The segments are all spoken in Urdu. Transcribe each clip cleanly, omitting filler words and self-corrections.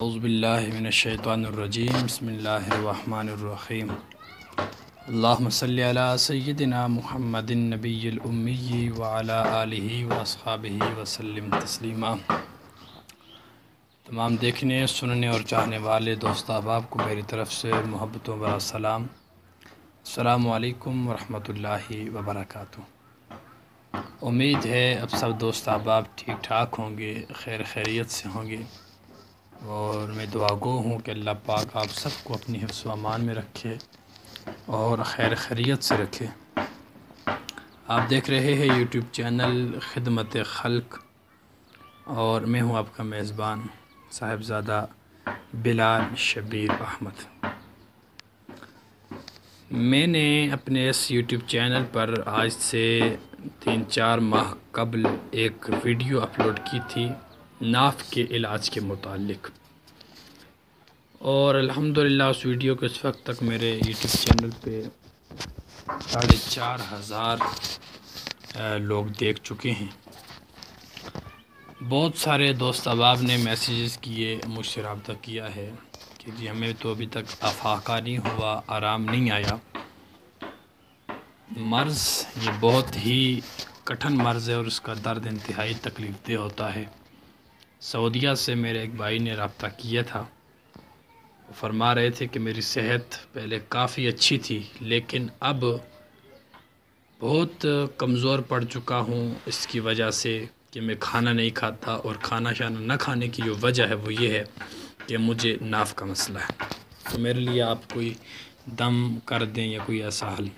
اعوذ باللہ من الشیطان الرجیم بسم اللہ الرحمن الرحیم اللہم صلی علی سیدنا محمد النبی الامی وعلی آلہ واصحابہ وسلم تسلیما۔ تمام دیکھنے سننے اور چاہنے والے دوست احباب کو میری طرف سے محبتوں برا سلام۔ السلام علیکم ورحمۃ اللہ وبرکاتہ۔ امید ہے اب سب دوست احباب ٹھیک ٹھاک ہوں گے، خیر خیریت سے ہوں گے، اور میں دعا گو ہوں کہ اللہ پاک آپ سب کو اپنی حفظ و امان میں رکھے اور خیر خیریت سے رکھے۔ آپ دیکھ رہے ہیں یوٹیوب چینل خدمت خلق، اور میں ہوں آپ کا میزبان صاحبزادہ بلال شبیر احمد۔ میں نے اپنے اس یوٹیوب چینل پر آج سے 3-4 ماہ قبل ایک ویڈیو اپلوڈ کی تھی ناف کے علاج کے متعلق، اور الحمدللہ اس ویڈیو کو اس وقت تک میرے یوٹیوب چینل پہ 4,500 لوگ دیکھ چکے ہیں۔ بہت سارے دوست احباب نے میسیجز کیے، مجھ سے رابطہ کیا ہے کہ جی ہمیں تو ابھی تک افاقہ نہیں ہوا، آرام نہیں آیا۔ مرض یہ بہت ہی کٹھن مرض ہے اور اس کا درد انتہائی تکلیف دہ ہوتا ہے۔ سعودیہ سے میرے ایک بھائی نے رابطہ کیا تھا، وہ فرما رہے تھے کہ میری صحت پہلے کافی اچھی تھی لیکن اب بہت کمزور پڑ چکا ہوں، اس کی وجہ سے کہ میں کھانا نہیں کھاتا، اور کھانا شانا نہ کھانے کی جو وجہ ہے وہ یہ ہے کہ مجھے ناف کا مسئلہ ہے۔ تو میرے لیے آپ کوئی دم کر دیں یا کوئی ایسا حل۔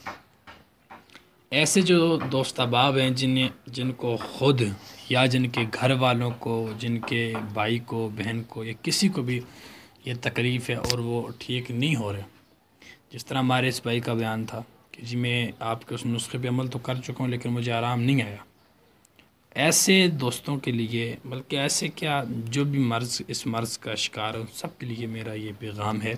ایسے جو دوست احباب ہیں جن کو خود یا جن کے گھر والوں کو، جن کے بھائی کو، بہن کو، یا کسی کو بھی یہ تکلیف ہے اور وہ ٹھیک نہیں ہو رہے، جس طرح ہمارے اس بھائی کا بیان تھا کہ جی میں آپ کے اس نسخے پہ عمل تو کر چکا ہوں لیکن مجھے آرام نہیں آیا۔ ایسے دوستوں کے لیے، بلکہ ایسے کیا جو بھی اس مرض کا شکار ہے، سب کے لیے میرا یہ پیغام ہے۔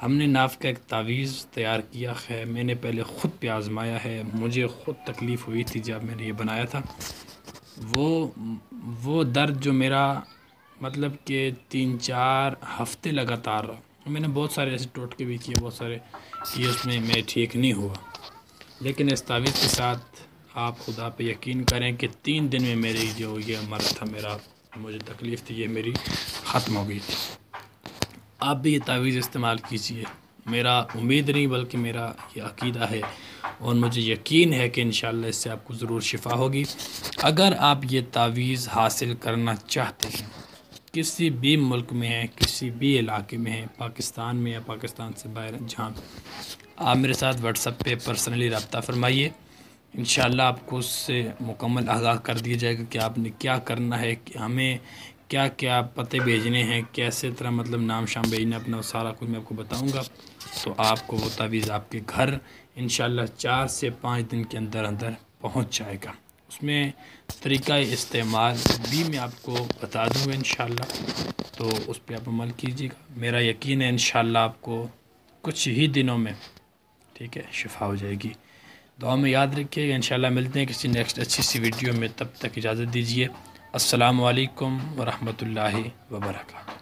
ہم نے ناف کا ایک تعویذ تیار کیا ہے، میں نے پہلے خود پہ آزمایا ہے، مجھے خود تکلیف ہوئی تھی جب میں نے یہ بنایا تھا۔ وہ درد جو میرا مطلب کہ 3-4 ہفتے لگاتار رہا۔ میں نے بہت سارے ایسے ٹوٹکے بھی کیے، بہت سارے کیے، اس میں ٹھیک نہیں ہوا، لیکن اس تعویذ کے ساتھ آپ خدا پہ یقین کریں کہ 3 دن میں میری جو یہ مرض تھا، مجھے تکلیف تھی، یہ میری ختم ہو گئی تھی۔ آپ بھی یہ تعویذ استعمال کیجئے، میرا امید نہیں بلکہ میرا یہ عقیدہ ہے اور مجھے یقین ہے کہ انشاءاللہ اس سے آپ کو ضرور شفا ہوگی۔ اگر آپ یہ تعویذ حاصل کرنا چاہتے ہیں، کسی بھی ملک میں ہیں، کسی بھی علاقے میں ہیں، پاکستان میں یا پاکستان سے باہر، جہاں آپ میرے ساتھ واٹس ایپ پہ پرسنلی رابطہ فرمائیے، انشاءاللہ آپ کو اس سے مکمل آگاہ کر دیا جائے گا کہ آپ نے کیا کرنا ہے، کہ ہمیں کیا کیا پتے بھیجنے ہیں، کیسے طرح مطلب نام شام بھیجنا، اپنا سارا کچھ میں آپ کو بتاؤں گا۔ تو آپ کو وہ تعویذ آپ کے گھر انشاءاللہ 4 سے 5 دن کے اندر پہنچ جائے گا۔ اس میں طریقہ استعمال بھی میں آپ کو بتا دوں گا انشاءاللہ، تو اس پہ آپ عمل کیجیے گا۔ میرا یقین ہے انشاءاللہ آپ کو کچھ ہی دنوں میں ٹھیک ہے شفا ہو جائے گی۔ دعا میں یاد رکھیے گا، انشاءاللہ ملتے ہیں کسی نیکسٹ اچھی سی ویڈیو میں، تب تک اجازت دیجیے۔ السلام علیکم ورحمۃ اللہ وبرکاتہ۔